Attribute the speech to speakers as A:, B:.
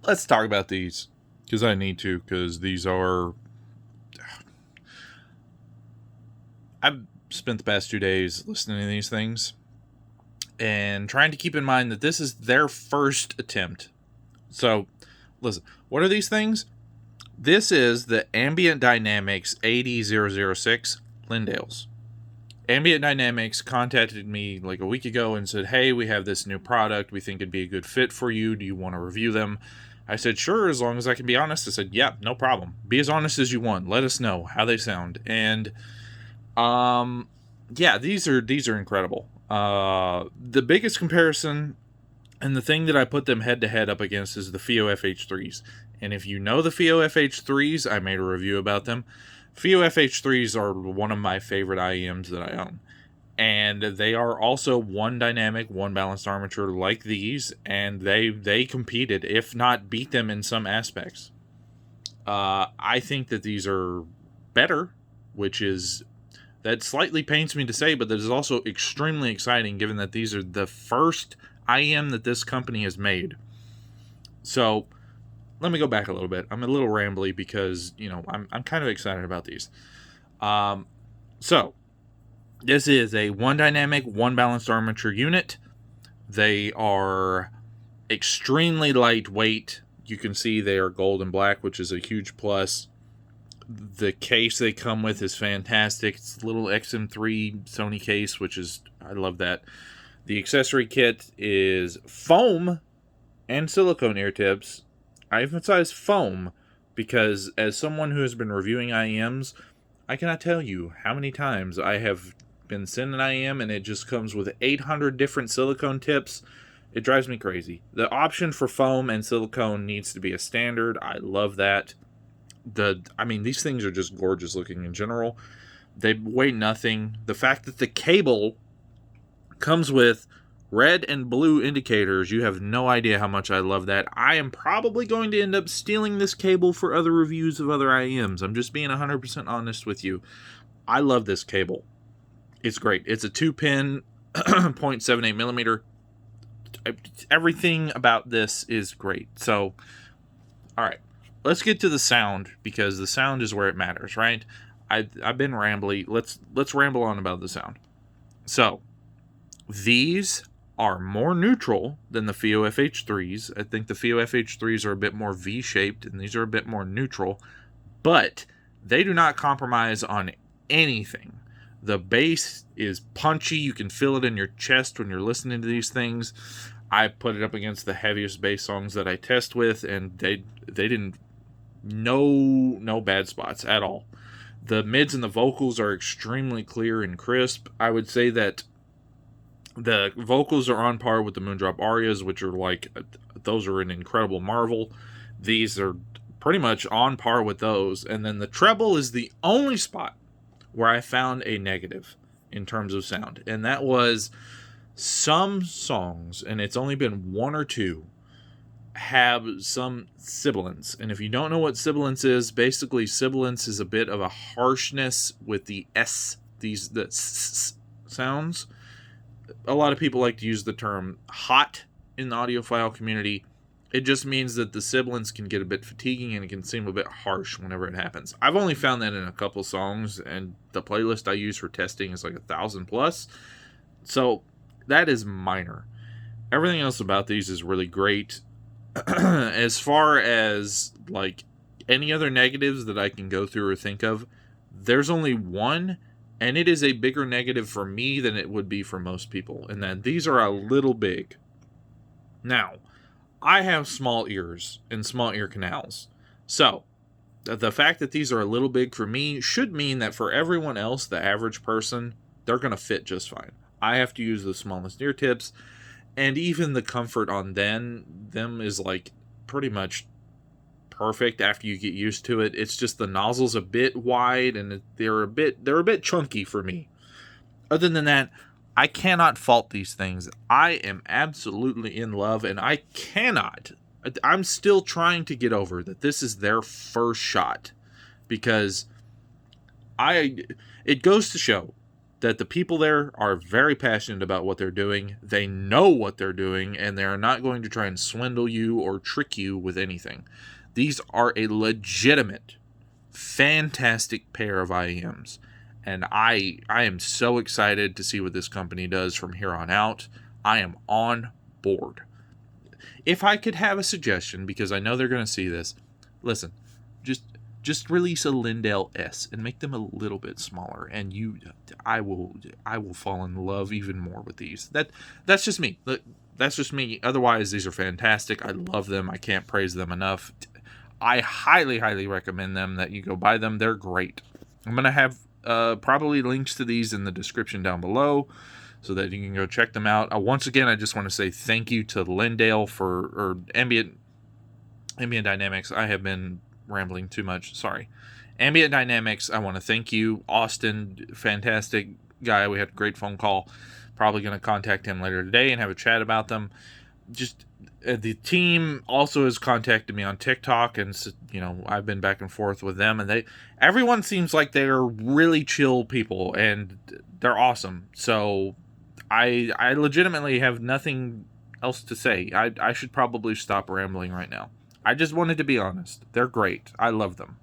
A: let's talk about these, because I need to, because these are... I've spent the past 2 days listening to these things and trying to keep in mind that this is their first attempt. So, listen, what are these things? This is the Ambient Dynamics AD-006 Lyndales. Ambient Dynamics contacted me like a week ago and said, hey, we have this new product. We think it'd be a good fit for you. Do you want to review them? I said, sure, as long as I can be honest. I said, yeah, no problem. Be as honest as you want. Let us know how they sound. And, yeah, these are incredible. The biggest comparison and the thing that I put them head to head up against is the FIO FH3s. And if you know the FIO FH3s, I made a review about them. FIO FH3s are one of my favorite IEMs that I own. And they are also one dynamic, one balanced armature like these. And they competed, if not beat them in some aspects. I think that these are better, which is... that slightly pains me to say, but that is also extremely exciting given that these are the first IEM that this company has made. So, let me go back a little bit. I'm a little rambly because, I'm kind of excited about these. So, this is a one dynamic, one balanced armature unit. They are extremely lightweight. You can see they are gold and black, which is a huge plus. The case they come with is fantastic. It's a little XM3 Sony case, which is, I love that. The accessory kit is foam and silicone ear tips. I emphasize foam because as someone who has been reviewing IEMs, I cannot tell you how many times I have been sent an IEM and it just comes with 800 different silicone tips. It drives me crazy. The option for foam and silicone needs to be a standard. I love that. These things are just gorgeous looking in general. They weigh nothing. The fact that the cable comes with red and blue indicators, you have no idea how much I love that. I am probably going to end up stealing this cable for other reviews of other IEMs. I'm just being 100% honest with you. I love this cable. It's great. It's a 2-pin, 0.78 millimeter. Everything about this is great. So, all right. Let's get to the sound, because the sound is where it matters, right? I've been rambly. Let's ramble on about the sound. So, these are more neutral than the FIO FH3s. I think the FIO FH3s are a bit more V-shaped, and these are a bit more neutral. But they do not compromise on anything. The bass is punchy. You can feel it in your chest when you're listening to these things. I put it up against the heaviest bass songs that I test with, and they didn't... No bad spots at all. The mids and the vocals are extremely clear and crisp. I would say that the vocals are on par with the Moondrop arias, which are those are an incredible marvel. These are pretty much on par with those. And then the treble is the only spot where I found a negative in terms of sound. And that was some songs, and it's only been one or two, have some sibilance. And if you don't know what sibilance is, basically sibilance is a bit of a harshness with the S, the S sounds. A lot of people like to use the term hot in the audiophile community. It just means that the sibilance can get a bit fatiguing and it can seem a bit harsh whenever it happens. I've only found that in a couple songs, and the playlist I use for testing is 1,000 plus. So that is minor. Everything else about these is really great. As far as any other negatives that I can go through or think of, there's only one, and it is a bigger negative for me than it would be for most people, and that these are a little big. Now, I have small ears and small ear canals, so the fact that these are a little big for me should mean that for everyone else, the average person, they're going to fit just fine. I have to use the smallest ear tips, and even the comfort on them is pretty much perfect after you get used to it. It's just the nozzle's a bit wide and they're a bit chunky for me. Other than that, I cannot fault these things. I am absolutely in love, and I'm still trying to get over that this is their first shot, because it goes to show that the people there are very passionate about what they're doing. They know what they're doing, and they are not going to try and swindle you or trick you with anything. These are a legitimate, fantastic pair of IEMs. And I am so excited to see what this company does from here on out. I am on board. If I could have a suggestion, because I know they're going to see this, listen, just release a Lyndale S and make them a little bit smaller, and I will fall in love even more with these. That's just me. That's just me. Otherwise, these are fantastic. I love them. I can't praise them enough. I highly, highly recommend them, that you go buy them. They're great. I'm going to have probably links to these in the description down below, so that you can go check them out. Once again, I just want to say thank you to Lyndale or Ambient Dynamics. I have been rambling too much. Sorry. Ambient Dynamics, I want to thank you. Austin, fantastic guy. We had a great phone call. Probably going to contact him later today and have a chat about them. Just the team also has contacted me on TikTok, and I've been back and forth with them, and everyone seems like they're really chill people, and they're awesome. So I legitimately have nothing else to say. I should probably stop rambling right now. I just wanted to be honest. They're great. I love them.